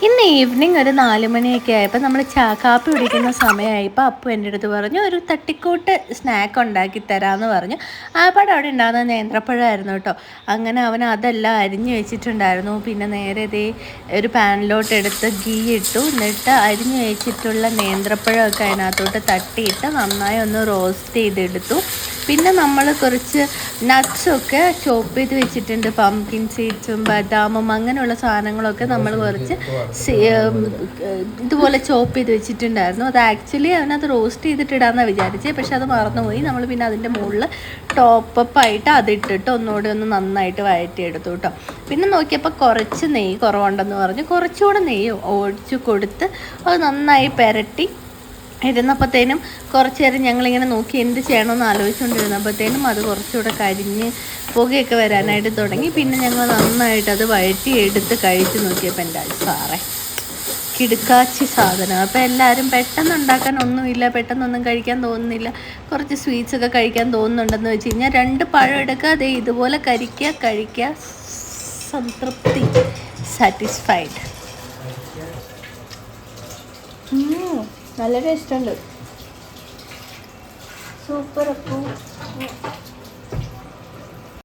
ഇന്ന് ഈവനിങ് ഒരു 4 മണിയൊക്കെ ആയപ്പോൾ നമ്മൾ കാപ്പി കുടിക്കുന്ന സമയമായപ്പോൾ അപ്പു എൻ്റെ അടുത്ത് പറഞ്ഞു ഒരു തട്ടിക്കൂട്ട് സ്നാക്ക് ഉണ്ടാക്കി തരാമെന്ന് പറഞ്ഞു. ആപ്പാടെ അവിടെ ഉണ്ടാകുന്ന നേന്ത്രപ്പഴമായിരുന്നു കേട്ടോ. അങ്ങനെ അവൻ അതെല്ലാം അരിഞ്ഞു വെച്ചിട്ടുണ്ടായിരുന്നു. പിന്നെ നേരെ ഇതേ ഒരു പാനിലോട്ട് എടുത്ത് ഗീ ഇട്ടു. എന്നിട്ട് അരിഞ്ഞു വെച്ചിട്ടുള്ള നേന്ത്രപ്പഴമൊക്കെ അതിനകത്തോട്ട് തട്ടിയിട്ട് നന്നായി ഒന്ന് റോസ്റ്റ് ചെയ്തെടുത്തു. പിന്നെ നമ്മൾ കുറച്ച് നട്ട്സൊക്കെ ചോപ്പ് ചെയ്ത് വെച്ചിട്ടുണ്ട്. പംകിൻ സീഡ്സും ബദാമും അങ്ങനെയുള്ള സാധനങ്ങളൊക്കെ നമ്മൾ കുറച്ച് ഇതുപോലെ ചോപ്പ് ചെയ്ത് വെച്ചിട്ടുണ്ടായിരുന്നു. അത് ആക്ച്വലി അവനത് റോസ്റ്റ് ചെയ്തിട്ടിടാമെന്നാണ് വിചാരിച്ചത്. പക്ഷെ അത് മറന്നുപോയി. നമ്മൾ പിന്നെ അതിൻ്റെ മുകളിൽ ടോപ്പപ്പായിട്ട് അതിട്ടിട്ട് ഒന്നുകൂടി ഒന്ന് നന്നായിട്ട് വഴറ്റിയെടുത്തു കേട്ടോ. പിന്നെ നോക്കിയപ്പോൾ കുറച്ച് നെയ്യ് കുറവുണ്ടെന്ന് പറഞ്ഞ് കുറച്ചുകൂടെ നെയ്യ് ഒഴിച്ച് കൊടുത്ത് അത് നന്നായി പുരട്ടി ഇരുന്നപ്പോഴത്തേനും കുറച്ച് നേരം ഞങ്ങളിങ്ങനെ നോക്കി എന്ത് ചെയ്യണമെന്ന് ആലോചിച്ചുകൊണ്ടിരുന്നപ്പോഴത്തേനും അത് കുറച്ചുകൂടെ കരിഞ്ഞ് പുകയൊക്കെ വരാനായിട്ട് തുടങ്ങി. പിന്നെ ഞങ്ങൾ നന്നായിട്ട് അത് വഴറ്റി എടുത്ത് കഴിച്ച് നോക്കിയപ്പോൾ എൻ്റെ സാറേ കിടുക്കാച്ചി സാധനം. അപ്പോൾ എല്ലാവരും പെട്ടെന്ന് ഉണ്ടാക്കാൻ ഒന്നുമില്ല, പെട്ടെന്നൊന്നും കഴിക്കാൻ തോന്നുന്നില്ല, കുറച്ച് സ്വീറ്റ്സൊക്കെ കഴിക്കാൻ തോന്നുന്നുണ്ടെന്ന് വെച്ച് കഴിഞ്ഞാൽ 2 പഴം എടുക്കുക, അതേ ഇതുപോലെ കഴിക്കുക, സംതൃപ്തി, സാറ്റിസ്ഫൈഡ്. നല്ല ടേസ്റ്റ് ഉണ്ട്. സൂപ്പർ. അപ്പോൾ